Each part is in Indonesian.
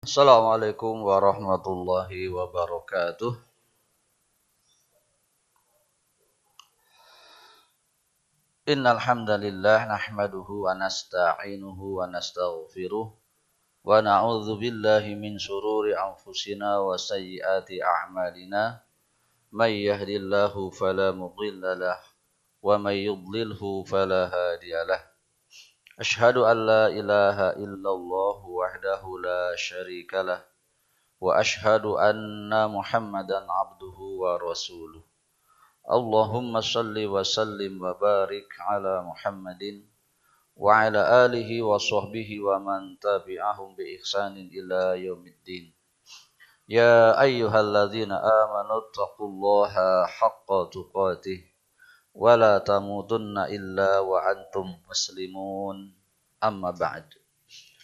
Assalamualaikum warahmatullahi wabarakatuh. Innal hamdalillah nahmaduhu wa nasta'inuhu wa nastaghfiruh wa na'udzu billahi min shururi anfusina wa sayyiati a'malina. May yahdihillahu fala mudilla lah wa may yudlilhu fala hadiyalah. Ashhadu an la ilaha illallah wahdahu la syarikalah wa ashhadu anna Muhammadan abduhu wa rasuluh. Allahumma salli wa sallim wa barik ala Muhammadin wa ala alihi wa sahbihi wa man tabi'ahum bi ihsanin ila yaumiddin. Ya ayyuhalladzina amanu taqullaha haqqa tuqatih wa la tamutunna illa wa antum muslimun. Amma ba'd.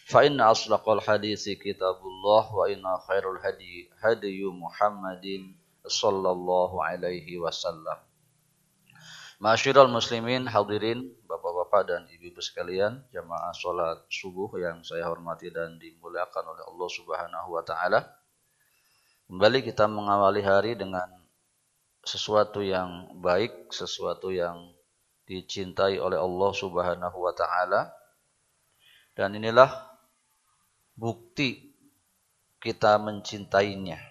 Fa inna asdaqal hadisi kitabullah wa inna khairul hadi Muhammadin sallallahu alaihi wasallam. Ma'asyiral muslimin hadirin, bapak-bapak dan ibu-ibu sekalian, jamaah salat subuh yang saya hormati dan dimuliakan oleh Allah Subhanahu wa taala. Kembali kita mengawali hari dengan sesuatu yang baik, sesuatu yang dicintai oleh Allah Subhanahu wa taala. Dan inilah bukti kita mencintainya.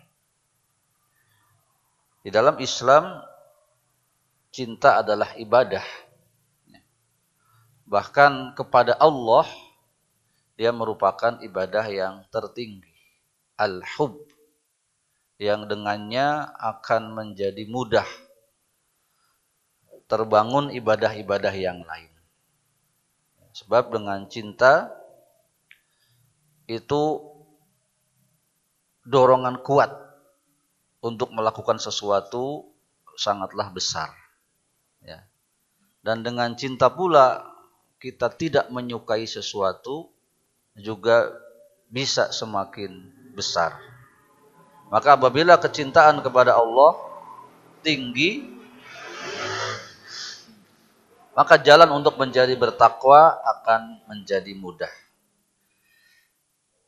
Di dalam Islam, cinta adalah ibadah. Bahkan kepada Allah, dia merupakan ibadah yang tertinggi. Al-hub. Yang dengannya akan menjadi mudah terbangun ibadah-ibadah yang lain. Sebab dengan cinta, itu dorongan kuat untuk melakukan sesuatu sangatlah besar. Ya. Dan dengan cinta pula kita tidak menyukai sesuatu juga bisa semakin besar. Maka apabila kecintaan kepada Allah tinggi, maka jalan untuk menjadi bertakwa akan menjadi mudah.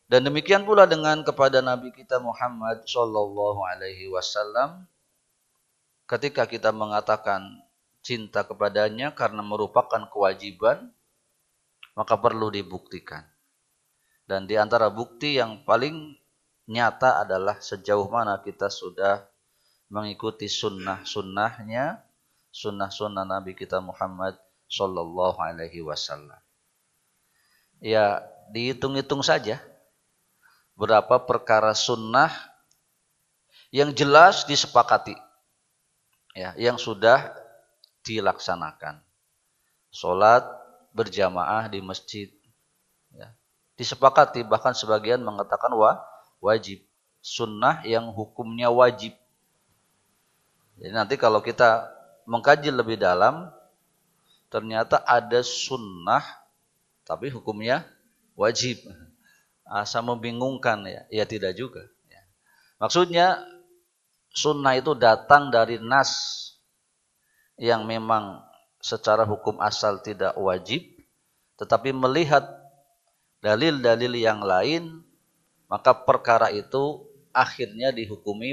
Dan demikian pula dengan kepada Nabi kita Muhammad sallallahu alaihi wasallam, ketika kita mengatakan cinta kepadanya karena merupakan kewajiban, maka perlu dibuktikan. Dan di antara bukti yang paling nyata adalah sejauh mana kita sudah mengikuti sunnah-sunnahnya, sunnah-sunnah Nabi kita Muhammad sallallahu alaihi wasallam. Ya, dihitung-hitung saja berapa perkara sunnah yang jelas disepakati, ya, yang sudah dilaksanakan. Salat berjamaah di masjid, ya, disepakati, bahkan sebagian mengatakan wajib. Sunnah yang hukumnya wajib. Jadi nanti kalau kita mengkaji lebih dalam, ternyata ada sunnah tapi hukumnya wajib. Asa membingungkan, ya? Ya tidak juga. Ya. Maksudnya sunnah itu datang dari nas yang memang secara hukum asal tidak wajib, tetapi melihat dalil-dalil yang lain, maka perkara itu akhirnya dihukumi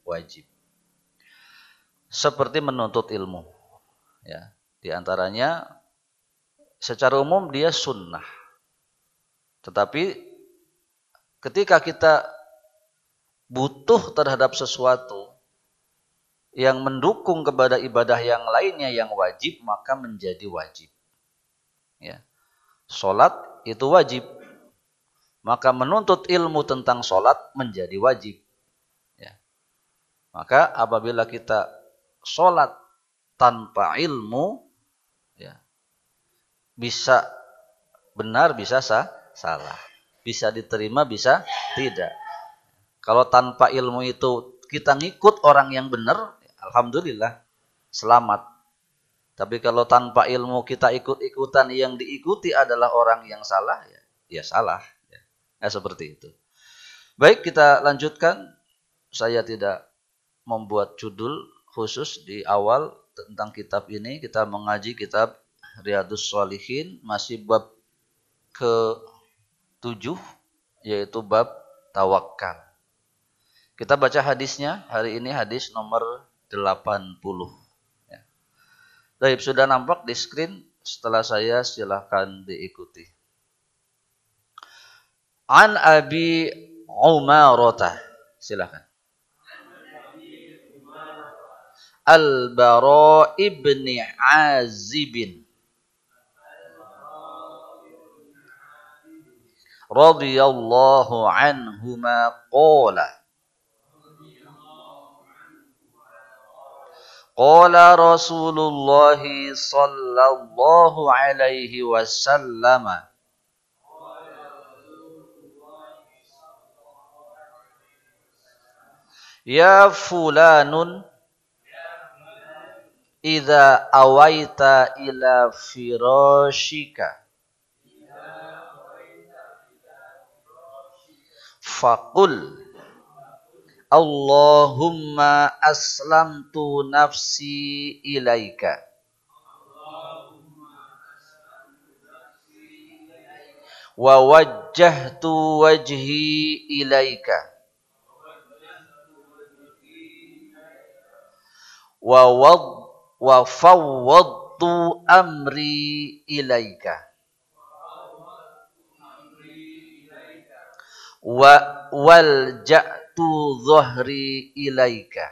wajib. Seperti menuntut ilmu. Ya. Di antaranya secara umum dia sunnah. Tetapi ketika kita butuh terhadap sesuatu yang mendukung kepada ibadah yang lainnya yang wajib, maka menjadi wajib. Ya. Salat itu wajib. Maka menuntut ilmu tentang salat menjadi wajib. Ya. Maka apabila kita salat tanpa ilmu, ya, bisa benar, bisa salah. Bisa diterima, bisa tidak. Kalau tanpa ilmu itu kita ngikut orang yang benar, alhamdulillah, selamat. Tapi kalau tanpa ilmu kita ikut-ikutan, yang diikuti adalah orang yang salah, ya salah. Ya, seperti itu. Baik, kita lanjutkan. Saya tidak membuat judul khusus di awal tentang kitab ini. Kita mengaji kitab Riyadhus Shalihin, masih bab ke-7, yaitu bab tawakal. Kita baca hadisnya hari ini, hadis nomor 80. Ya. Baik, sudah nampak di screen. Setelah saya silahkan diikuti. An Abi Umarata, silahkan. Al-Bara ibni Azibin radhiyallahu anhuma qala qala Rasulullah sallallahu alaihi wasallam ya fulanun idza awaita ila firashika faqul Allahumma aslamtu nafsi ilaika wa wajjahtu wajhi ilaika wa fawwadtu amri ilaika wa walja'tu dhahri ilaika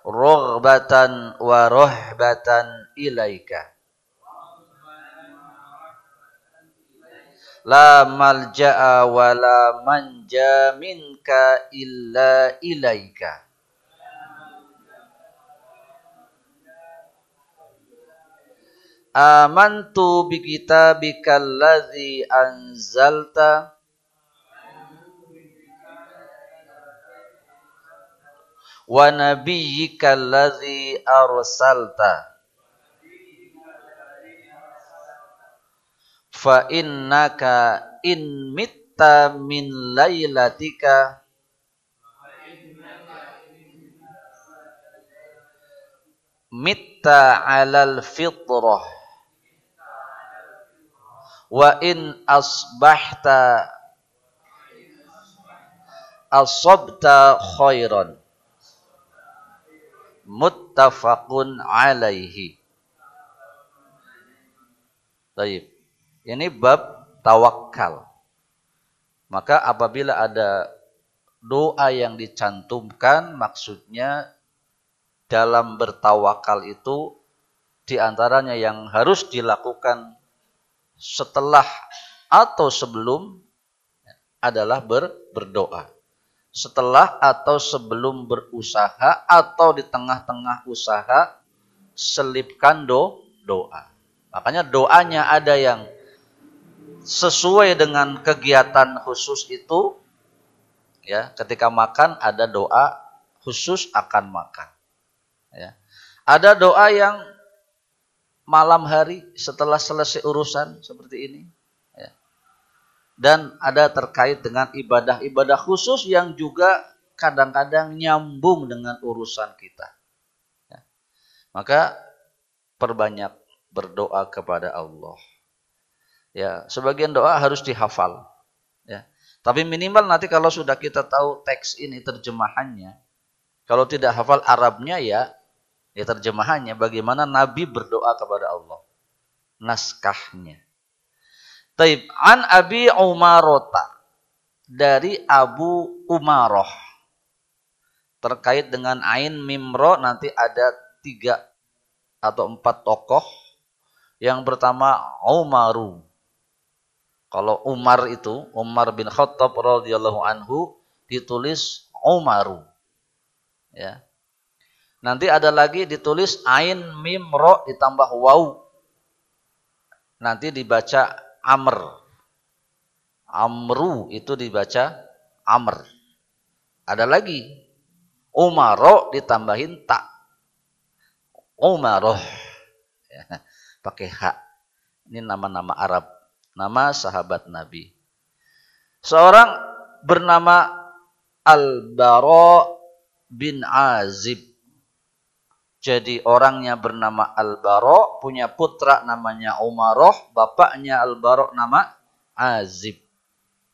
raghbatan wa rahbatan ilaika la malja'a wa la manja minka illa ilaika amantu bi kitabika allazi anzalta wa nabiyyika allazi arsalta fa innaka in mitta min lailatika mitta alal fitrah wa in asbahta asabta khairan muttafaqun alaihi. Baik. Ini bab tawakal. Maka apabila ada doa yang dicantumkan, maksudnya dalam bertawakal itu diantaranya yang harus dilakukan setelah atau sebelum adalah berdoa. Setelah atau sebelum berusaha atau di tengah-tengah usaha selipkan doa. Makanya doanya ada yang sesuai dengan kegiatan khusus itu, ya, ketika makan ada doa khusus akan makan, ya. Ada doa yang malam hari setelah selesai urusan seperti ini, ya. Dan ada terkait dengan ibadah-ibadah khusus yang juga kadang-kadang nyambung dengan urusan kita, ya. Maka perbanyak berdoa kepada Allah. Ya, sebagian doa harus dihafal, ya. Tapi minimal nanti kalau sudah kita tahu teks ini terjemahannya, kalau tidak hafal Arabnya ya terjemahannya bagaimana Nabi berdoa kepada Allah, naskahnya. Taib an Abi Umarata, dari Abu Umaroh, terkait dengan Ain Mimro nanti ada 3 atau 4 tokoh. Yang pertama Umaru. Kalau Umar itu, Umar bin Khattab radhiyallahu anhu, ditulis Umaru, ya. Nanti ada lagi ditulis Ain Mim Ro ditambah Waw, nanti dibaca Amr. Amru itu dibaca Amr. Ada lagi Umaro ditambahin tak, Umaroh, ya, pakai hak. Ini nama-nama Arab, nama sahabat Nabi. Seorang bernama Al-Bara bin Azib. Jadi orangnya bernama Al-Bara, punya putra namanya Umaroh, bapaknya Al-Bara nama Azib.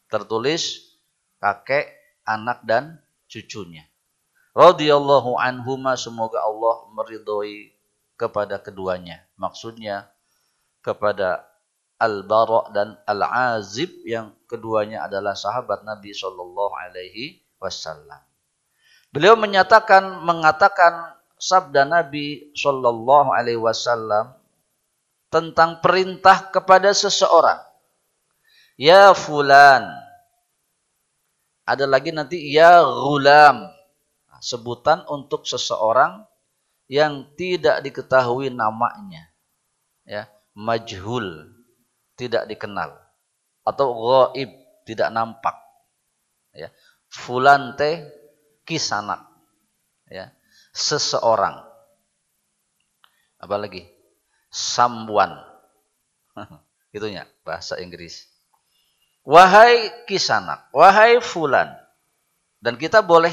Tertulis kakek, anak dan cucunya. Radhiyallahu anhuma, semoga Allah meridhoi kepada keduanya. Maksudnya kepada Al-Bara' dan Al-Azib yang keduanya adalah sahabat Nabi sallallahu alaihi wasallam. Beliau mengatakan sabda Nabi sallallahu alaihi wasallam tentang perintah kepada seseorang. Ya fulan. Ada lagi nanti ya ghulam. Sebutan untuk seseorang yang tidak diketahui namanya. Ya, majhul, tidak dikenal. Atau ghaib, tidak nampak. Ya. Fulan teh kisanak. Ya. Seseorang. Apa lagi? Someone. Itunya bahasa Inggris. Wahai kisanak, wahai fulan. Dan kita boleh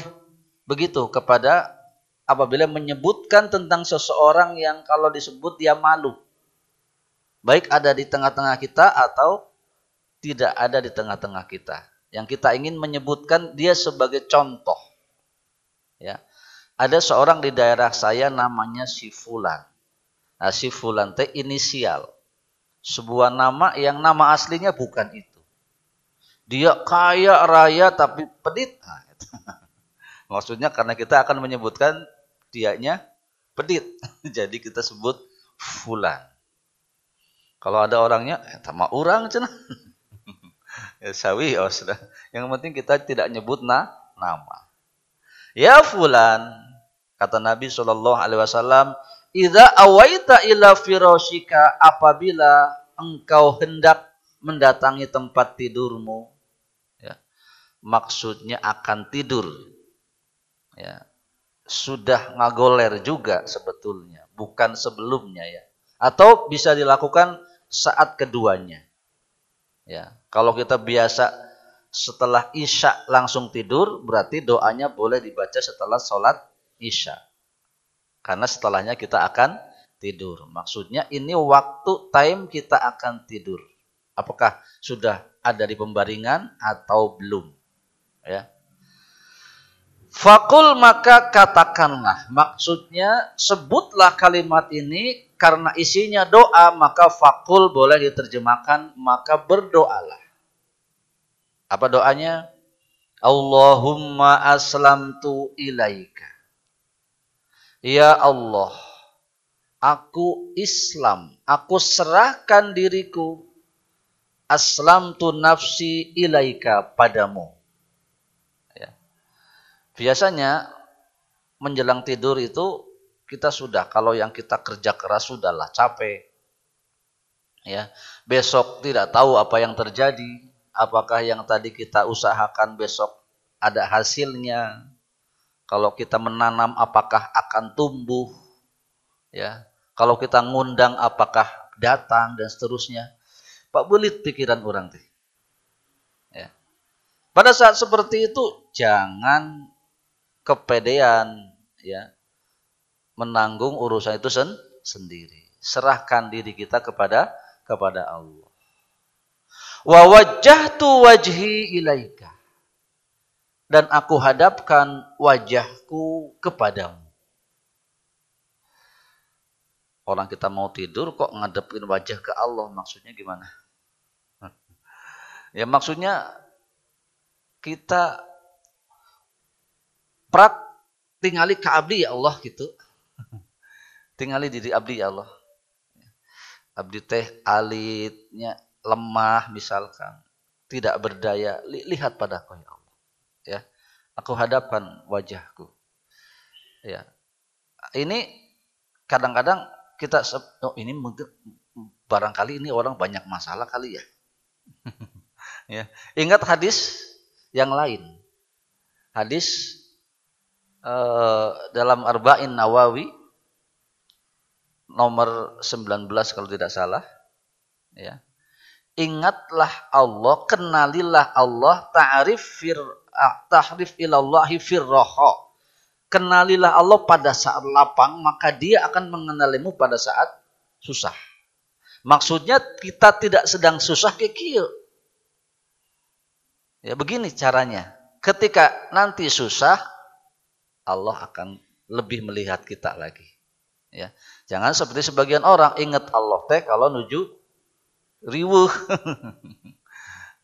begitu kepada apabila menyebutkan tentang seseorang yang kalau disebut dia malu. Baik ada di tengah-tengah kita atau tidak ada di tengah-tengah kita. Yang kita ingin menyebutkan dia sebagai contoh. Ya. Ada seorang di daerah saya namanya si fulan. Nah, si fulan teh inisial. Sebuah nama yang nama aslinya bukan itu. Dia kaya raya tapi pedit. Nah, maksudnya karena kita akan menyebutkan dianya pedit. Jadi kita sebut fulan. Kalau ada orangnya, sama orang cenah. Ya, sawi, oh sudah. Yang penting kita tidak nyebut nama. Ya fulan, kata Nabi SAW, idza awaita ila firashika, apabila engkau hendak mendatangi tempat tidurmu, ya, maksudnya akan tidur, ya, sudah ngagoler juga sebetulnya, bukan sebelumnya ya, atau bisa dilakukan saat keduanya, ya. Kalau kita biasa setelah isya langsung tidur, berarti doanya boleh dibaca setelah sholat isya, karena setelahnya kita akan tidur. Maksudnya ini waktu time kita akan tidur. Apakah sudah ada di pembaringan atau belum? Ya. Fakul, maka katakanlah. Maksudnya sebutlah kalimat ini karena isinya doa, maka fakul boleh diterjemahkan maka berdoalah. Apa doanya? Allahumma aslamtu ilaika. Ya Allah, aku Islam, aku serahkan diriku. Aslamtu nafsi ilaika, padamu. Ya. Biasanya menjelang tidur itu kita sudah, kalau yang kita kerja keras sudahlah capek. Ya. Besok tidak tahu apa yang terjadi. Apakah yang tadi kita usahakan besok ada hasilnya? Kalau kita menanam apakah akan tumbuh? Ya. Kalau kita ngundang apakah datang dan seterusnya? Pak belit pikiran orang teh. Ya. Pada saat seperti itu jangan kepedean, ya, menanggung urusan itu sendiri. Serahkan diri kita kepada Allah. Wa wajjahtu wajhi ilaika. Dan aku hadapkan wajahku kepadamu. Orang kita mau tidur kok ngadepin wajah ke Allah, maksudnya gimana? Ya maksudnya kita tingali ka abdi ya Allah gitu. Tingali diri abdi ya Allah. Abdi teh alitnya lemah misalkan, tidak berdaya, lihat padaku ya Allah. Ya. Aku hadapkan wajahku. Ya. Ini kadang-kadang kita ini mungkin barangkali ini orang banyak masalah kali ya. Ya. Ingat hadis yang lain. Hadis dalam Arba'in Nawawi nomor 19 kalau tidak salah. Ya. Ingatlah Allah, kenalilah Allah, ta'rif ilallahi firraha. Kenalilah Allah pada saat lapang, maka dia akan mengenalimu pada saat susah. Maksudnya kita tidak sedang susah kayak kieu. Ya begini caranya. Ketika nanti susah, Allah akan lebih melihat kita lagi. Ya, jangan seperti sebagian orang ingat Allah teh kalau nuju riweuh.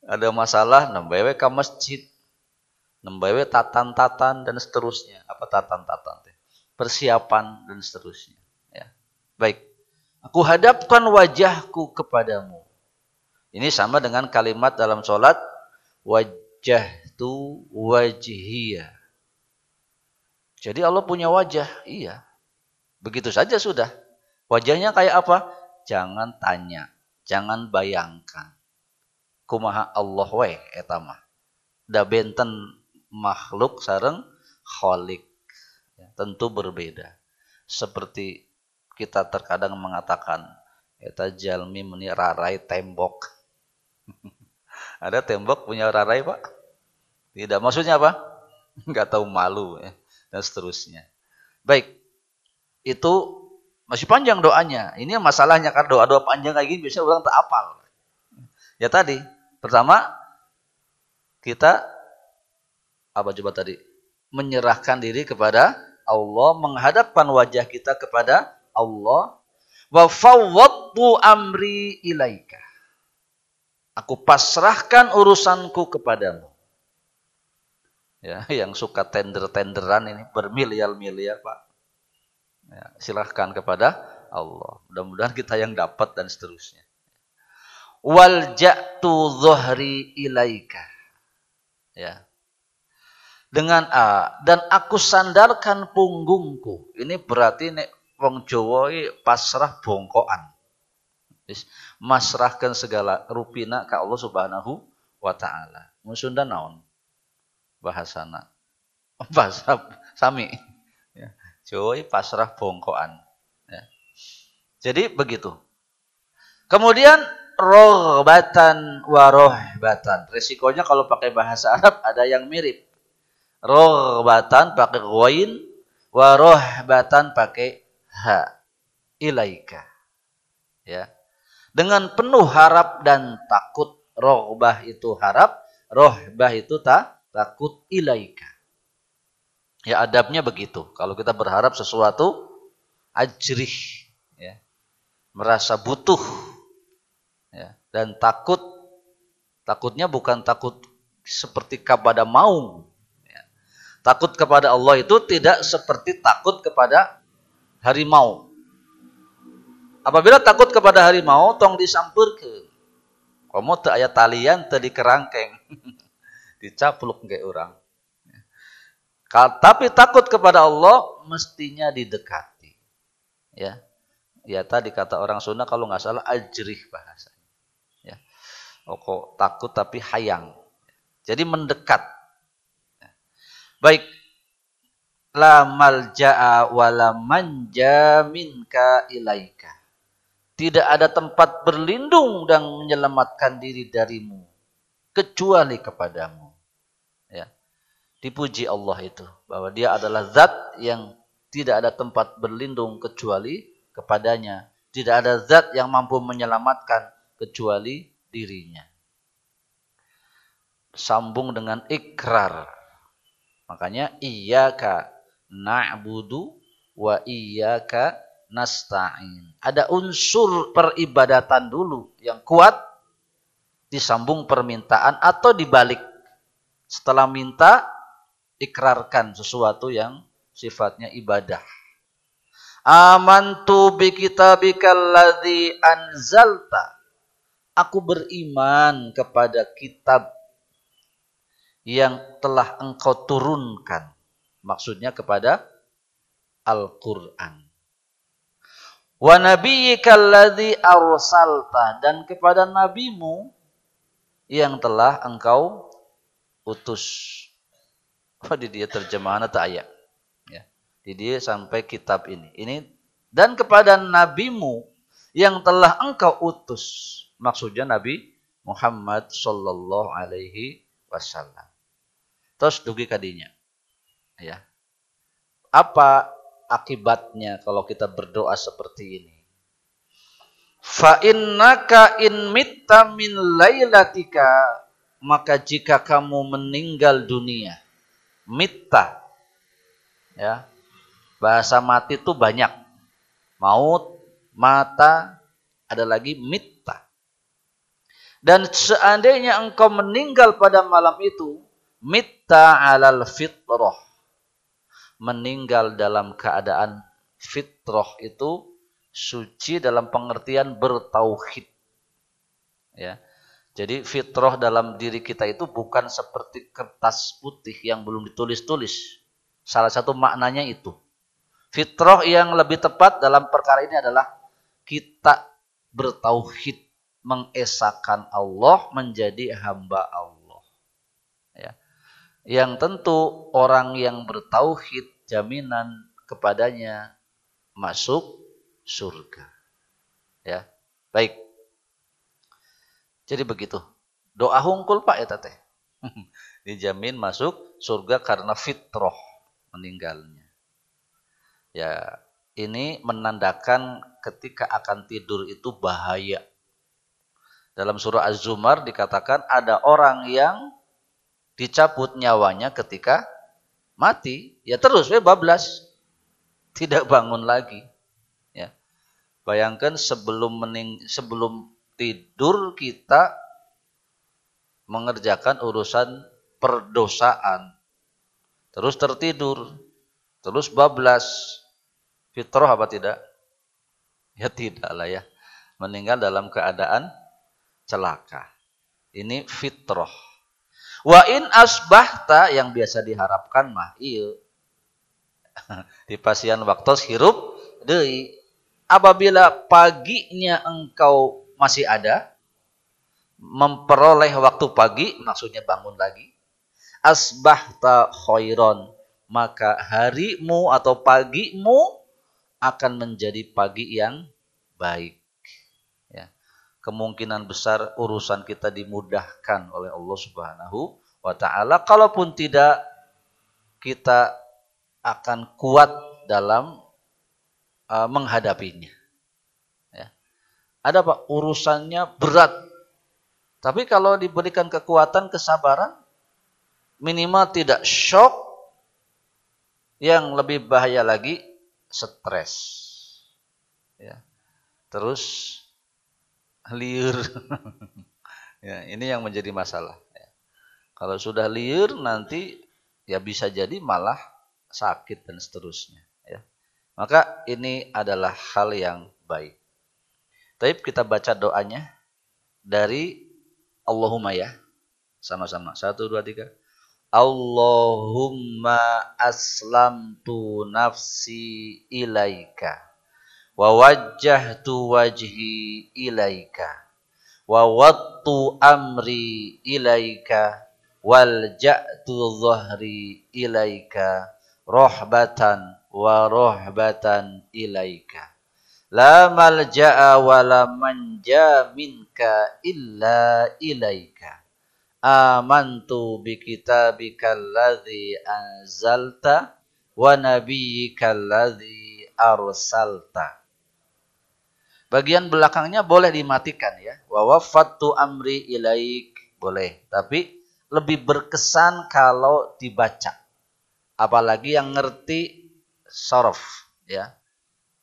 Ada masalah nembewe ke masjid, nembewe tatan-tatan dan seterusnya. Apa tatan-tatan teh? Persiapan dan seterusnya. Ya. Baik. Aku hadapkan wajahku kepadamu. Ini sama dengan kalimat dalam sholat wajjahtu wajhiyah. Jadi Allah punya wajah, iya. Begitu saja sudah. Wajahnya kayak apa? Jangan tanya, jangan bayangkan. Kumaha Allah we eta mah. Da benten makhluk sareng khalik. Ya, tentu berbeda. Seperti kita terkadang mengatakan eta jalmi meni rarai tembok. Ada tembok punya rarai, Pak? Tidak. Maksudnya apa? Enggak tahu malu ya, dan seterusnya. Baik. Itu masih panjang doanya. Ini masalahnya kan doa-doa panjang kayak gini biasanya orang tak hafal. Ya tadi, pertama kita apa coba tadi? Menyerahkan diri kepada Allah, menghadapkan wajah kita kepada Allah. Wa fawwadtu amri ilaika. Aku pasrahkan urusanku kepadamu. Ya, yang suka tender-tenderan ini bermiliar-miliar, Pak. Ya, silahkan kepada Allah. Mudah-mudahan kita yang dapat dan seterusnya. Wal ja'tu dhuhri ilaika. Ya. Dengan dan aku sandarkan punggungku. Ini berarti nek wong Jawa pasrah bongkoan. Masrahkan segala rupina ka Allah Subhanahu wa taala. Mun Sunda naon? Bahasana. Bahasa sami. Ya. Jawa pasrah bongkoan. Ya. Jadi begitu. Kemudian rohbatan wa rohbatan. Resikonya kalau pakai bahasa Arab ada yang mirip. Rohbatan pakai ghain, wa rohbatan pakai ha. Ilaika. Ya. Dengan penuh harap dan takut. Rohbah itu harap, rohbah itu takut ilaika. Ya adabnya begitu. Kalau kita berharap sesuatu ajrih, ya, merasa butuh, ya, dan takutnya bukan takut seperti kepada mau. Ya. Takut kepada Allah itu tidak seperti takut kepada harimau. Apabila takut kepada harimau, tong disamperkeun. Komo teu aya talian, teu dikerangkeng, dicapluk ke orang. Tapi takut kepada Allah mestinya didekati. Ya. Ya tadi kata orang Sunda kalau nggak salah ajrih bahasanya. Ya. Kok takut tapi hayang. Jadi mendekat. Ya. Baik. La malja'a wa la manja minka ilaika. Tidak ada tempat berlindung dan menyelamatkan diri darimu kecuali kepadamu. Ya. Dipuji Allah itu bahwa dia adalah zat yang tidak ada tempat berlindung kecuali kepadanya. Tidak ada zat yang mampu menyelamatkan kecuali dirinya. Sambung dengan ikrar. Makanya iyyaka na'budu wa iyyaka nasta'in. Ada unsur peribadatan dulu yang kuat, disambung permintaan atau dibalik. Setelah minta, ikrarkan sesuatu yang sifatnya ibadah. Amantu bi kitabikal ladzi anzalta. Aku beriman kepada kitab yang telah engkau turunkan. Maksudnya kepada Al-Qur'an. Wa nabiyyikal ladzi arsalta, dan kepada nabimu yang telah engkau utus. Di dia terjemahan atau ayat. Ya. Di dia sampai kitab ini. Ini dan kepada nabimu yang telah engkau utus. Maksudnya Nabi Muhammad sallallahu alaihi wasallam. Terus dugi kadinya. Ya. Apa akibatnya kalau kita berdoa seperti ini? Fa innaka in mitta min lailatika maka jika kamu meninggal dunia, mitta, ya, bahasa mati itu banyak. Maut, mata, ada lagi mitta. Dan seandainya engkau meninggal pada malam itu, mitta alal fitrah. Meninggal dalam keadaan fitrah itu suci dalam pengertian bertauhid. Ya. Jadi fitrah dalam diri kita itu bukan seperti kertas putih yang belum ditulis-tulis. Salah satu maknanya itu. Fitrah yang lebih tepat dalam perkara ini adalah kita bertauhid, mengesahkan Allah, menjadi hamba Allah. Ya. Yang tentu orang yang bertauhid, jaminan kepadanya masuk surga. Ya, baik. Jadi begitu. Doa hungkul Pak ya teteh. Dijamin masuk surga karena fitrah meninggalnya. Ya, ini menandakan ketika akan tidur itu bahaya. Dalam surah Az-Zumar dikatakan ada orang yang dicabut nyawanya ketika mati, ya terus bablas. Tidak bangun lagi. Ya. Bayangkan sebelum tidur kita mengerjakan urusan perdosaan. Terus tertidur. Terus bablas. Fitrah apa tidak? Ya tidak lah ya. Meninggal dalam keadaan celaka. Ini fitrah. Wa in asbahta yang biasa diharapkan mah iya. Di pasian waktu hirup deui. Apabila paginya engkau masih ada, memperoleh waktu pagi, maksudnya bangun lagi, asbahta khairon, maka harimu atau pagimu akan menjadi pagi yang baik. Ya. Kemungkinan besar urusan kita dimudahkan oleh Allah Subhanahu wa ta'ala. Kalaupun tidak, kita akan kuat dalam menghadapinya. Ya. Ada Pak, urusannya berat. Tapi kalau diberikan kekuatan, kesabaran, minimal tidak shock. Yang lebih bahaya lagi, stres. Ya. Terus liur. Ya, ini yang menjadi masalah. Ya. Kalau sudah liur nanti ya bisa jadi malah sakit dan seterusnya. Ya. Maka ini adalah hal yang baik. Tapi kita baca doanya dari Allahumma ya. Sama-sama. 1, 2, 3. Allahumma aslamtu nafsi ilaika. Wa wajjahtu wajhi ilaika. Wa wattu amri ilaika. Walja'tu dhahri ilaika. Rohbatan wa rohbatan ilaika. La malja'a wa la manja minka illa ilaika. Amantu bi kitabikal ladzi anzalta wa nabiyyikal ladzi arsalta. Bagian belakangnya boleh dimatikan ya. Wa waffattu amri ilaik. Boleh. Tapi lebih berkesan kalau dibaca. Apalagi yang ngerti sorof ya.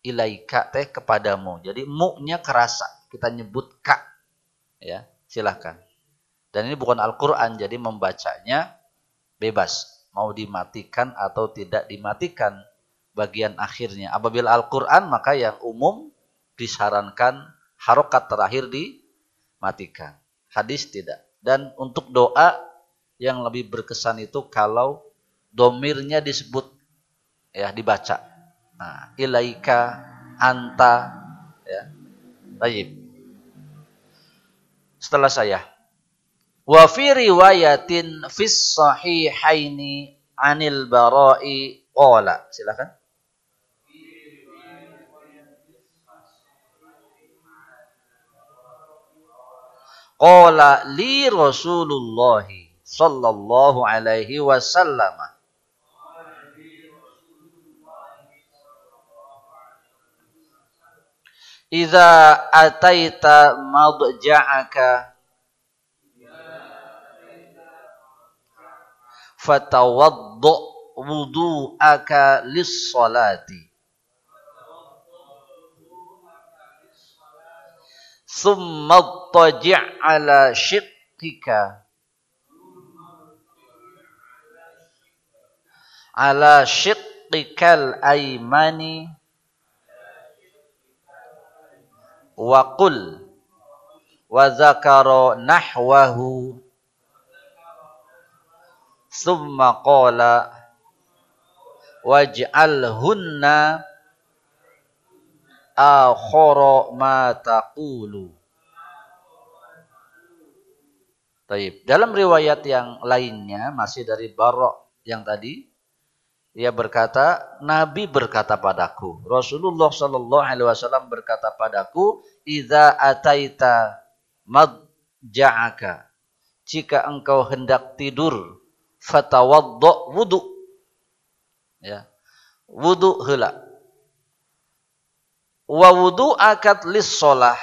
Ilaika teh kepadamu. Jadi mu-nya kerasa. Kita nyebut ka. Ya, silahkan. Dan ini bukan Al-Quran. Jadi membacanya bebas. Mau dimatikan atau tidak dimatikan bagian akhirnya. Apabila Al-Quran maka yang umum disarankan harokat terakhir dimatikan. Hadis tidak. Dan untuk doa yang lebih berkesan itu kalau domirnya disebut ya dibaca. Nah, ilaika, anta, ya. Baik. Setelah saya. Wa fi riwayatin fis sahihaini anil Bara'i qala. Silakan. Qala li Rasulullah sallallahu alaihi wasallam. Idza ataita madja'aka fatawaddo wudu'aka lis-salati thumma taji' ala shiqqikal aymani wa qul wa zakara nahwahu thumma qala waj'alhunna akhara ma taqulu. Taib. Dalam riwayat yang lainnya masih dari Bara' yang tadi, ia berkata, Nabi berkata padaku, Rasulullah sallallahu alaihi wasallam berkata padaku, idza ataita madja'aka, jika engkau hendak tidur, fatawaddo wudu, ya, wudu heula. Wa wudu akad lis sholah,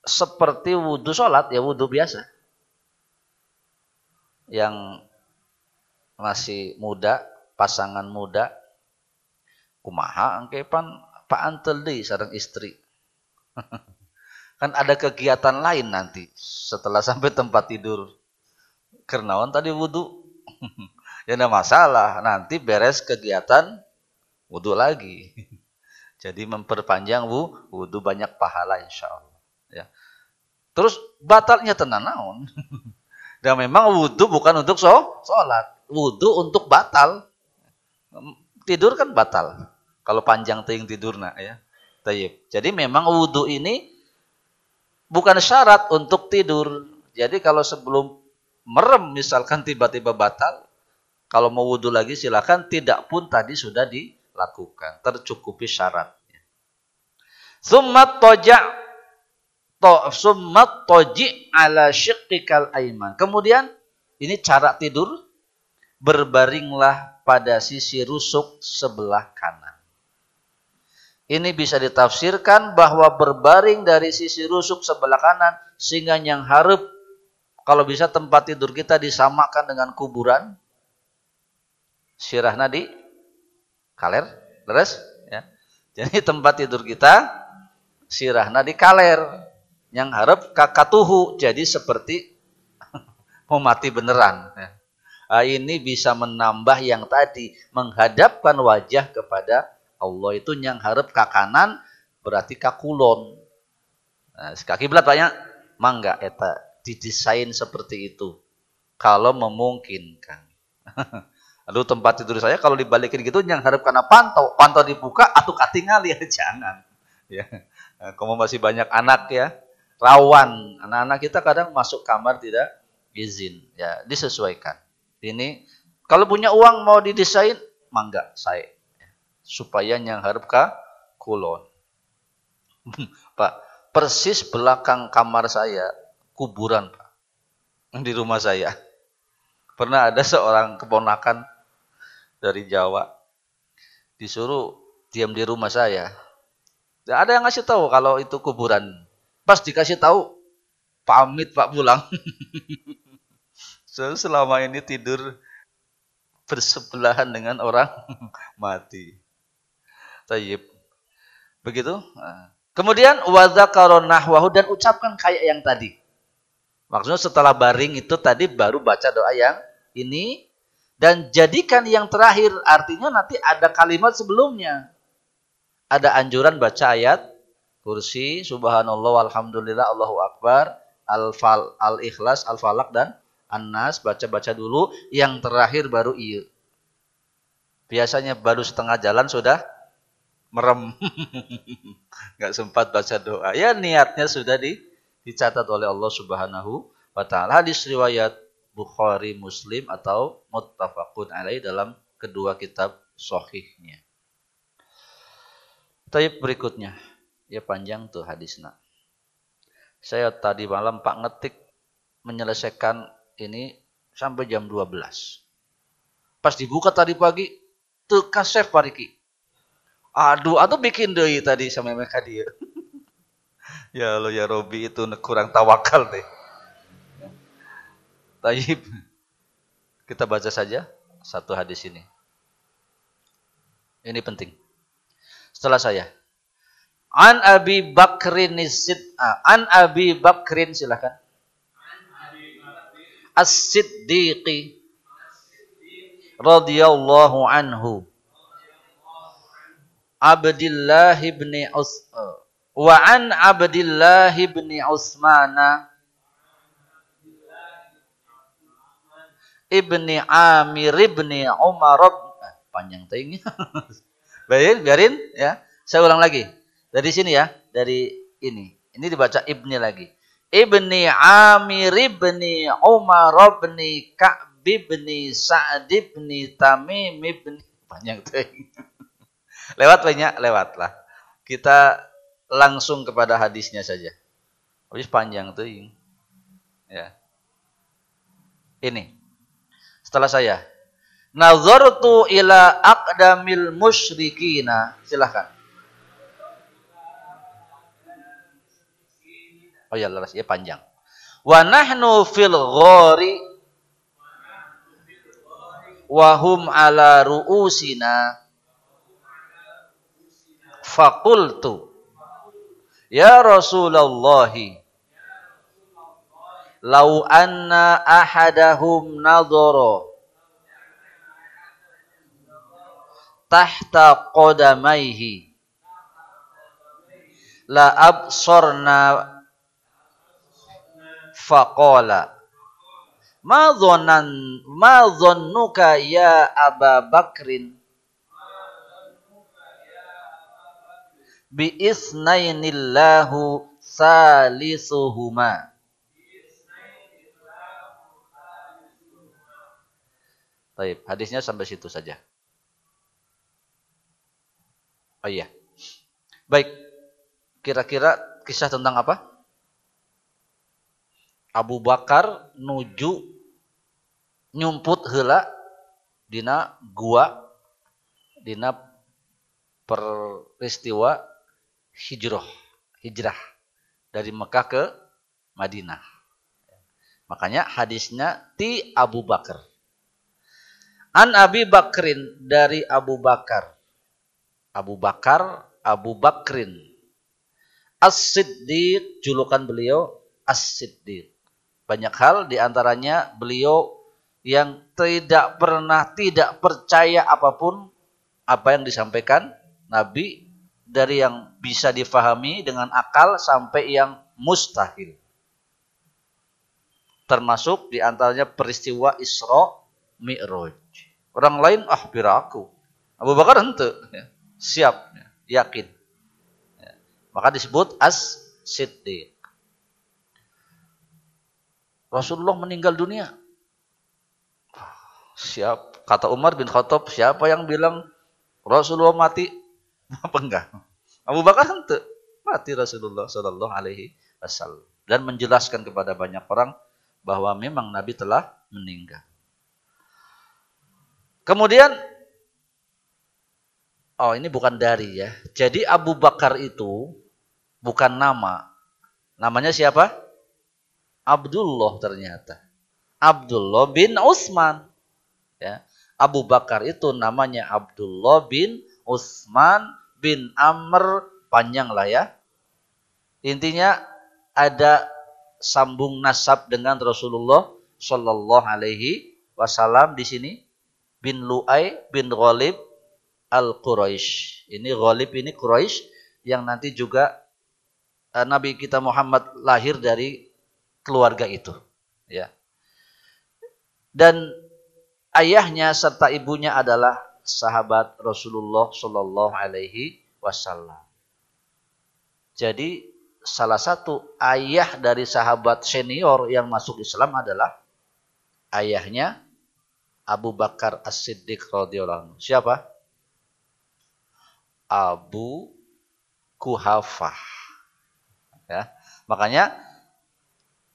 seperti wudu sholat, ya wudu biasa. Yang masih muda, pasangan muda, kumaha engke pan paantel deui sareng istri. Kan ada kegiatan lain nanti setelah sampai tempat tidur. Kernaon tadi wudu. Ya enggak masalah, nanti beres kegiatan wudu lagi. Jadi memperpanjang wudu banyak pahala insyaallah. Ya. Terus batalnya tenan naon? Dan memang wudu bukan untuk sholat. Wudu untuk batal. Tidur kan batal. Kalau panjang teuing tidurna ya. Tayyib. Jadi memang wudu ini bukan syarat untuk tidur. Jadi kalau sebelum merem misalkan tiba-tiba batal, kalau mau wudu lagi silakan, tidak pun tadi sudah dilakukan, tercukupi syaratnya. Summat toji ala syiqqikal aiman. Kemudian ini cara tidur, berbaringlah pada sisi rusuk sebelah kanan. Ini bisa ditafsirkan bahwa berbaring dari sisi rusuk sebelah kanan sehingga yang hareup, kalau bisa tempat tidur kita disamakan dengan kuburan. Sirahna di kaler, leres ya. Jadi tempat tidur kita sirahna di kaler, yang harap kakatuhu, jadi seperti mau mati beneran. Nah, ini bisa menambah yang tadi, menghadapkan wajah kepada Allah itu yang harap ke kanan, berarti ke kulon. Nah, kaki belat banyak, mangga eta didesain seperti itu kalau memungkinkan. Lalu tempat tidur saya kalau dibalikin gitu yang harap karena pantau dibuka atau katingali ya jangan. Ya. Kamu masih banyak anak ya, rawan. Anak-anak kita kadang masuk kamar tidak izin, ya disesuaikan. Ini kalau punya uang mau didesain, mangga saya. Supaya yang harap ka kulon. Pak, persis belakang kamar saya kuburan, Pak. Di rumah saya. Pernah ada seorang keponakan dari Jawa disuruh diam di rumah saya. Tidak ada yang ngasih tahu kalau itu kuburan. Pas dikasih tahu, pamit Pak pulang. So, selama ini tidur bersebelahan dengan orang mati. Tayyib. Begitu. Kemudian wadzakara nahwahu, dan ucapkan kayak yang tadi. Maksudnya setelah baring itu tadi baru baca doa yang ini. Dan jadikan yang terakhir, artinya nanti ada kalimat sebelumnya. Ada anjuran baca ayat kursi, subhanallah, alhamdulillah, Allahu akbar, al-ikhlas, al-falak, dan an-nas. Baca-baca dulu, yang terakhir baru iya. Biasanya baru setengah jalan sudah merem. Gak sempat baca doa. Ya niatnya sudah dicatat oleh Allah subhanahu wa ta'ala. Hadis riwayat Bukhari, Muslim, atau muttafaqun alaih dalam kedua kitab sahihnya. Taib berikutnya. Ya panjang tuh hadisnya. Saya tadi malam Pak ngetik menyelesaikan ini sampai jam 12. Pas dibuka tadi pagi, tuh kasef pariki. Aduh, atau bikin deui tadi sama mereka dia. Ya Allah ya Robi, itu kurang tawakal deh. Taib. Kita baca saja satu hadis ini. Ini penting. Setelah saya. An Abi Bakrin An Abi Bakrin, silakan. As-Siddiqi radhiyallahu anhu. Abdullah ibn wa an Abdullah ibn Utsman ibni Amir ibni Umar. Panjang tengnya. Biarin ya. Saya ulang lagi. Dari sini ya, dari ini. Ini dibaca ibni lagi. Ibni Amir ibni Umar ibni Ka'b ibni Sa'd ibni Tamim ibni, panjang teng. Lewatlah. Kita langsung kepada hadisnya saja. Habis panjang teng. Ya. Ini. Setelah saya. Nazartu ila aqdamil musyrikina. Silahkan. Oh ya, lelas, ya panjang. Wa nahnu fil ghori wa hum ala ru'usina faqultu ya Rasulullah law anna ahadahum nadhara tahta qadamaihi la absarna faqala ma dhannuka ya Aba Bakrin bi isnainillahu salisuhuma. Baik, hadisnya sampai situ saja. Oh iya. Baik. Kira-kira kisah tentang apa? Abu Bakar nuju nyumput heula dina gua dina peristiwa hijrah dari Mekah ke Madinah. Makanya hadisnya ti Abu Bakar. An Abi Bakrin, dari Abu Bakar. Abu Bakrin. As-Siddiq, julukan beliau As-Siddiq. Banyak hal diantaranya beliau yang tidak percaya apapun apa yang disampaikan Nabi, dari yang bisa difahami dengan akal sampai yang mustahil. Termasuk diantaranya peristiwa Isra Mi'raj. Orang lain biraku. Abu Bakar ente, siap, yakin. Maka disebut As-Siddiq. Rasulullah meninggal dunia. Siap. Kata Umar bin Khattab, siapa yang bilang Rasulullah mati? Apa enggak? Abu Bakar ente, mati Rasulullah sallallahu alaihi wasallam, dan menjelaskan kepada banyak orang bahwa memang Nabi telah meninggal. Kemudian, ini bukan dari ya. Jadi Abu Bakar itu bukan nama. Namanya siapa? Abdullah ternyata. Abdullah bin Utsman. Ya. Abu Bakar itu namanya Abdullah bin Utsman bin Amr, panjang lah ya. Intinya ada sambung nasab dengan Rasulullah Shallallahu Alaihi Wasallam di sini. Bin Lu'ay bin Ghalib al-Quraisy. Ini Ghalib ini Quraisy yang nanti juga Nabi kita Muhammad lahir dari keluarga itu, ya. Dan ayahnya serta ibunya adalah sahabat Rasulullah Shallallahu Alaihi Wasallam. Jadi salah satu ayah dari sahabat senior yang masuk Islam adalah ayahnya Abu Bakar As-Siddiq radhiyallahu anhu. Siapa? Abu Kuhafah. Ya, makanya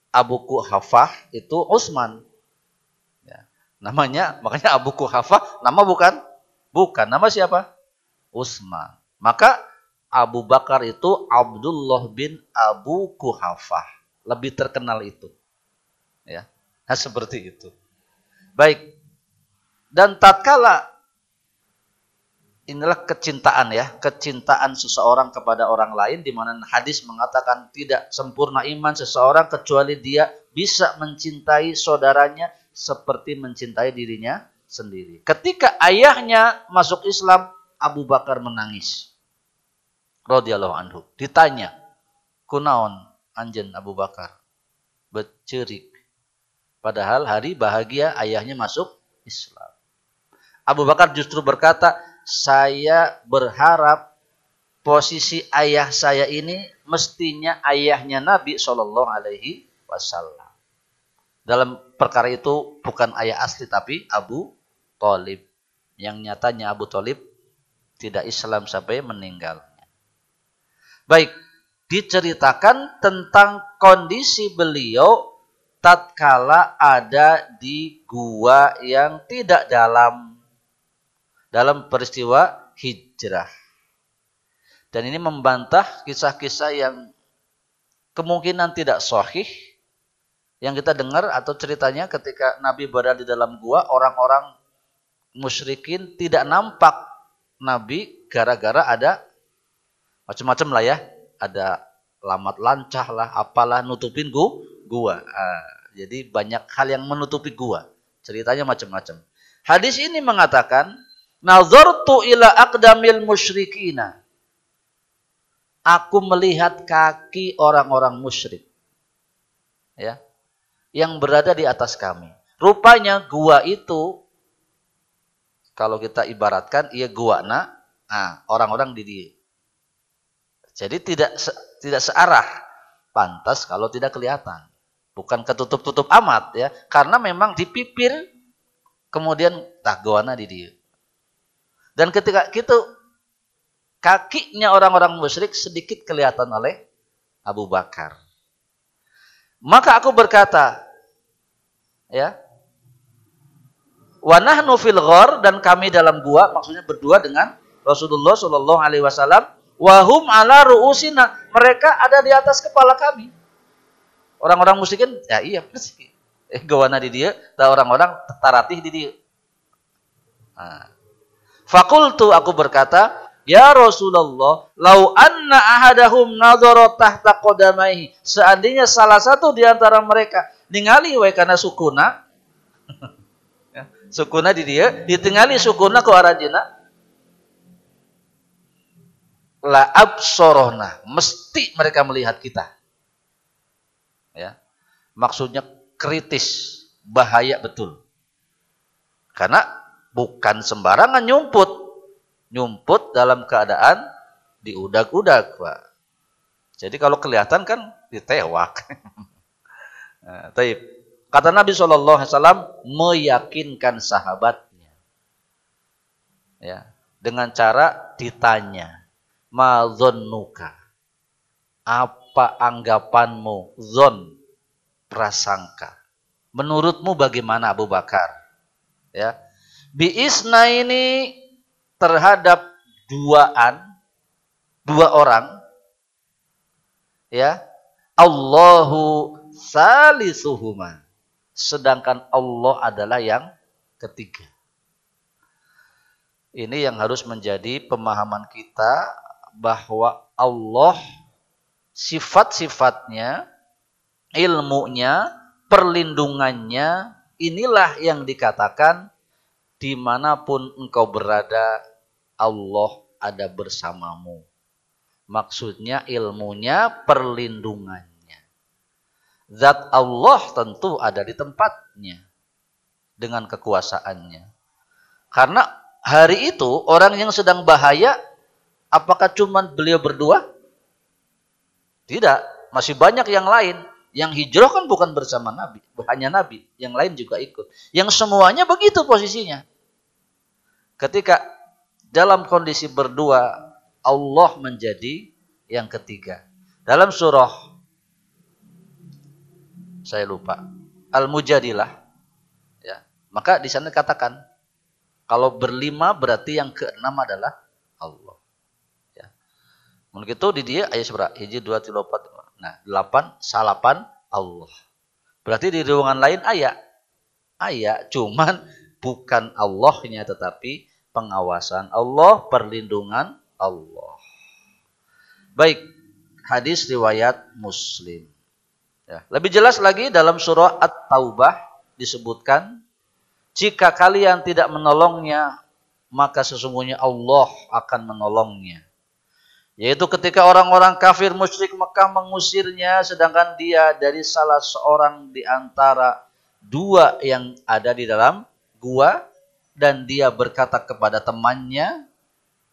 Abu Kuhafah itu Utsman. Ya, makanya Abu Kuhafah nama bukan? Bukan, nama siapa? Utsman. Maka Abu Bakar itu Abdullah bin Abu Kuhafah. Lebih terkenal itu. Ya. Nah, seperti itu. Baik. Dan tatkala inilah kecintaan ya, kecintaan seseorang kepada orang lain, di mana hadis mengatakan tidak sempurna iman seseorang kecuali dia bisa mencintai saudaranya seperti mencintai dirinya sendiri. Ketika ayahnya masuk Islam, Abu Bakar menangis. Radhiyallahu anhu. Ditanya, kunaon anjen Abu Bakar? Bercerik. Padahal hari bahagia ayahnya masuk Islam. Abu Bakar justru berkata, saya berharap posisi ayah saya ini mestinya ayahnya Nabi Shallallahu Alaihi Wasallam. Dalam perkara itu bukan ayah asli tapi Abu Thalib. Yang nyatanya Abu Thalib tidak Islam sampai meninggalnya. Baik, diceritakan tentang kondisi beliau tatkala ada di gua yang tidak dalam peristiwa hijrah. Dan ini membantah kisah-kisah yang kemungkinan tidak sahih yang kita dengar atau ceritanya ketika Nabi berada di dalam gua, orang-orang musyrikin tidak nampak Nabi gara-gara ada macam-macam lah ya. Ada lamat lancah lah, apalah nutupin gua. Jadi banyak hal yang menutupi gua. Ceritanya macam-macam. Hadis ini mengatakan, nazartu ila aqdamil musyrikina. Aku melihat kaki orang-orang musyrik. Ya. Yang berada di atas kami. Rupanya gua itu kalau kita ibaratkan ia gua orang-orang di dia. Jadi tidak searah. Pantas kalau tidak kelihatan. Bukan ketutup-tutup amat ya, karena memang dipipir kemudian goana di dia. Dan ketika itu kakinya orang-orang musyrik sedikit kelihatan oleh Abu Bakar. Maka aku berkata, ya, wa nahnu fil ghar, dan kami dalam gua, maksudnya berdua dengan Rasulullah Shallallahu Alaihi Wasallam, wa hum ala ruusina, mereka ada di atas kepala kami. Orang-orang musyrikin, ya iya pasti. Gawana di dia, dan orang-orang taratih di dia. Fakultu, aku berkata, ya Rasulullah, lau anna ahadahum nadhara tahta qadamaihi, seandainya salah satu di antara mereka ningali wae kana sukuna, sukuna di dia, ditingali sukuna ku aranjeuna, la absorohna, mesti mereka melihat kita. Ya. Maksudnya kritis, bahaya betul. Karena bukan sembarangan nyumput. Nyumput dalam keadaan diudag-udag, Pak. Jadi kalau kelihatan kan ditewak. Nah, kata Nabi SAW meyakinkan sahabatnya. Ya, dengan cara ditanya, ma dzannuka? Apa anggapanmu? Zon, prasangka. Menurutmu bagaimana Abu Bakar? Ya. Biisna ini terhadap dua orang, ya, Allahu salisuhuma, sedangkan Allah adalah yang ketiga. Ini yang harus menjadi pemahaman kita bahwa Allah sifat-sifatnya, ilmunya, perlindungannya, inilah yang dikatakan dimanapun engkau berada, Allah ada bersamamu. Maksudnya ilmunya, perlindungannya. Zat Allah tentu ada di tempatnya dengan kekuasaannya. Karena hari itu orang yang sedang bahaya, apakah cuma beliau berdua? Tidak, masih banyak yang lain. Yang hijrah kan bukan bersama Nabi, hanya Nabi, yang lain juga ikut. Yang semuanya begitu posisinya. Ketika dalam kondisi berdua, Allah menjadi yang ketiga. Dalam surah, saya lupa, Al-Mujadilah, ya, maka di sana katakan, kalau berlima berarti yang keenam adalah Allah. Ya. Mungkin itu di dia ayat seberapa? Hiji, 2, 3, 4. Nah, 8, salapan Allah. Berarti di ruangan lain ayat. Cuman bukan Allahnya tetapi pengawasan Allah, perlindungan Allah. Baik, hadis riwayat Muslim. Ya, lebih jelas lagi dalam surah At-Taubah disebutkan, jika kalian tidak menolongnya, maka sesungguhnya Allah akan menolongnya. Yaitu ketika orang-orang kafir musyrik Mekah mengusirnya, sedangkan dia dari salah seorang di antara dua yang ada di dalam gua, dan dia berkata kepada temannya,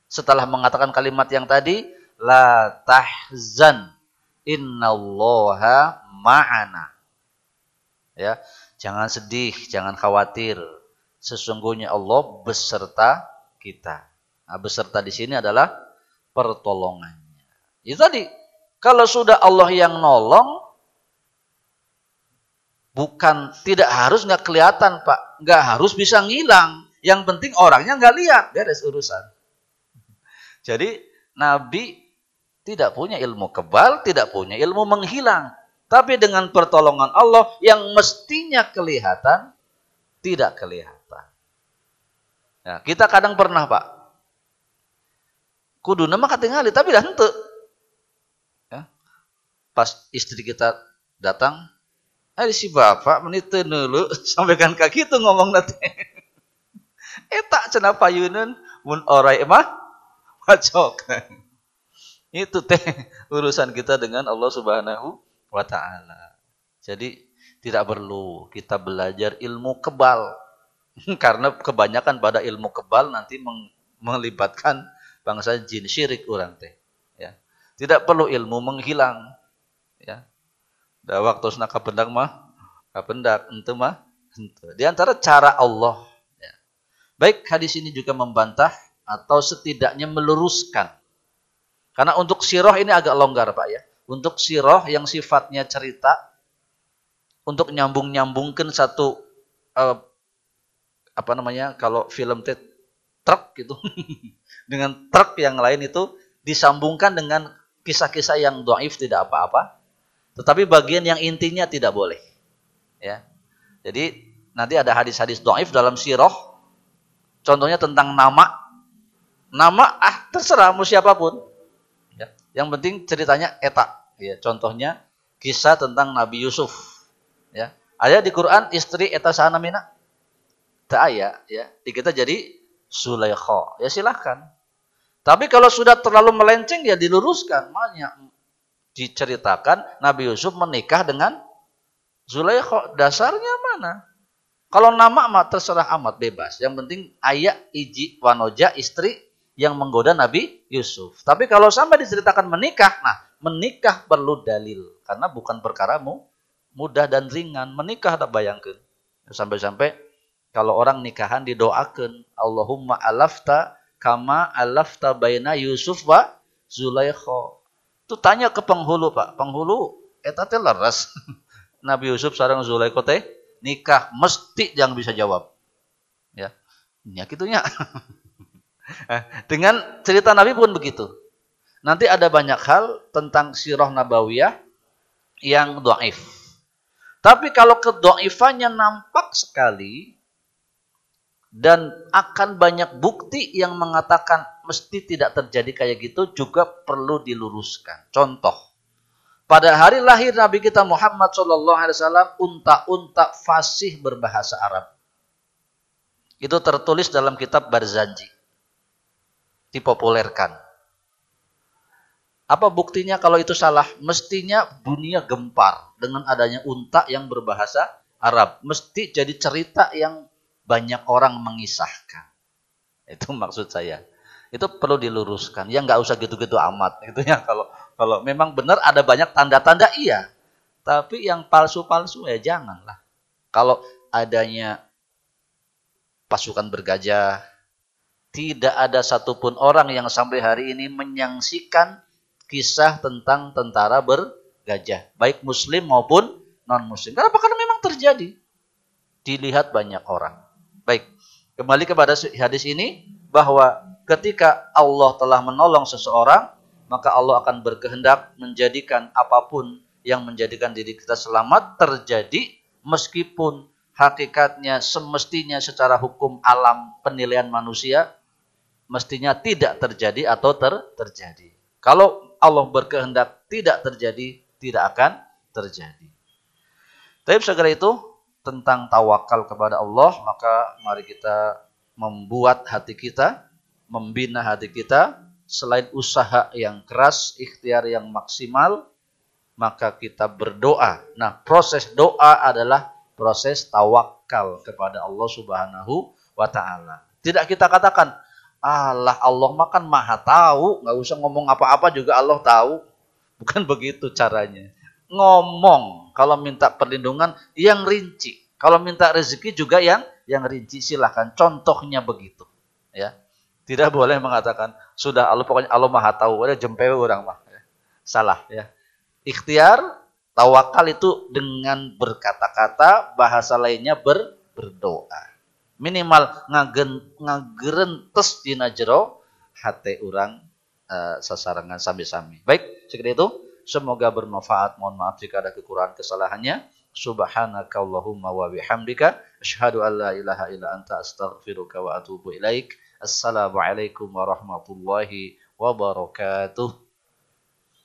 setelah mengatakan kalimat yang tadi, la tahzan innallaha ma'ana. Ya, jangan sedih, jangan khawatir. Sesungguhnya Allah beserta kita. Nah, beserta di sini adalah pertolongannya. Itu tadi, kalau sudah Allah yang nolong, bukan tidak harus nggak kelihatan Pak, nggak harus bisa ngilang. Yang penting orangnya nggak lihat, beres urusan. Jadi Nabi tidak punya ilmu kebal, tidak punya ilmu menghilang. Tapi dengan pertolongan Allah yang mestinya kelihatan, tidak kelihatan. Nah, kita kadang pernah Pak, kudu nama katingali, tapi dah henteu. Ya. Pas istri kita datang, si bapak menit dulu, sampaikan kaki itu ngomong nanti. Tak cenah payuneun mun orai mah wacok. Itu teh urusan kita dengan Allah Subhanahu wa taala. Jadi tidak perlu kita belajar ilmu kebal. Karena kebanyakan pada ilmu kebal nanti melibatkan bangsa jin syirik orang teh. Ya. Tidak perlu ilmu menghilang. Ya. Da waktu nak kapendak mah kapendak, ente mah ente. Di antara cara Allah. Ya. Baik, hadis ini juga membantah atau setidaknya meluruskan. Karena untuk sirah ini agak longgar Pak ya. Untuk sirah yang sifatnya cerita, untuk nyambung-nyambungkan satu kalau film truk gitu dengan truk yang lain itu disambungkan dengan kisah-kisah yang dhaif tidak apa-apa, tetapi bagian yang intinya tidak boleh ya. Jadi nanti ada hadis-hadis dhaif dalam sirah, contohnya tentang nama terserah mau siapapun ya. Yang penting ceritanya eta ya. Contohnya kisah tentang Nabi Yusuf ya. Ada di Quran istri eta saha namina? Tak aya ya, di kita jadi Zulaikha. Ya silahkan. Tapi kalau sudah terlalu melenceng ya diluruskan. Makanya diceritakan Nabi Yusuf menikah dengan Zulaikha. Dasarnya mana? Kalau nama mah terserah amat bebas. Yang penting aya iji wanoja istri yang menggoda Nabi Yusuf. Tapi kalau sampai diceritakan menikah, nah menikah perlu dalil. Karena bukan perkara mudah dan ringan. Menikah tak bayangkan. Sampai-sampai kalau orang nikahan didoakan, Allahumma alafta kama alafta baina Yusuf wa Zulaikha. Itu tanya ke penghulu Pak. Penghulu, eta teh leres. Nabi Yusuf sareng Zulaikha teh nikah, mesti yang bisa jawab. Ya. Ya gitunya. Dengan cerita Nabi pun begitu. Nanti ada banyak hal tentang sirah nabawiyah yang dhaif. Tapi kalau kedhaifannya nampak sekali, dan akan banyak bukti yang mengatakan mesti tidak terjadi kayak gitu, juga perlu diluruskan. Contoh, pada hari lahir Nabi kita Muhammad SAW, unta-unta fasih berbahasa Arab. Itu tertulis dalam kitab Barzanji. Dipopulerkan. Apa buktinya kalau itu salah? Mestinya dunia gempar dengan adanya unta yang berbahasa Arab. Mesti jadi cerita yang banyak orang mengisahkan. Itu maksud saya. Itu perlu diluruskan. Ya nggak usah gitu-gitu amat. Itu ya kalau memang benar ada banyak tanda-tanda iya. Tapi yang palsu-palsu ya janganlah. Kalau adanya pasukan bergajah, tidak ada satupun orang yang sampai hari ini menyaksikan kisah tentang tentara bergajah, baik muslim maupun non-muslim. Kenapa? Karena memang terjadi. Dilihat banyak orang. Baik, kembali kepada hadis ini, bahwa ketika Allah telah menolong seseorang, maka Allah akan berkehendak menjadikan apapun yang menjadikan diri kita selamat terjadi, meskipun hakikatnya semestinya secara hukum alam penilaian manusia mestinya tidak terjadi atau terjadi. Kalau Allah berkehendak tidak terjadi, tidak akan terjadi. Tapi segera itu tentang tawakal kepada Allah, maka mari kita membuat hati kita, membina hati kita, selain usaha yang keras, ikhtiar yang maksimal, maka kita berdoa. Nah, proses doa adalah proses tawakal kepada Allah Subhanahu wa taala. Tidak kita katakan, Allah makan maha tahu, nggak usah ngomong apa-apa juga Allah tahu. Bukan begitu caranya. Ngomong, kalau minta perlindungan yang rinci. Kalau minta rezeki juga yang rinci, silahkan. Contohnya begitu. Ya, tidak boleh mengatakan, sudah Allah, pokoknya Allah maha tahu. Ada jempewe orang mah. Salah ya. Ikhtiar, tawakal itu dengan berkata-kata, bahasa lainnya berdoa. Minimal ngagerentes dina jero hate urang sasarangan sami-sami. Baik, sekian itu. Semoga bermanfaat. Mohon maaf jika ada kekurangan kesalahannya. Subhanakallahumma wa bihamdika asyhadu an la ilaha illa anta astaghfiruka wa atubu ilaik. Assalamualaikum warahmatullahi wabarakatuh.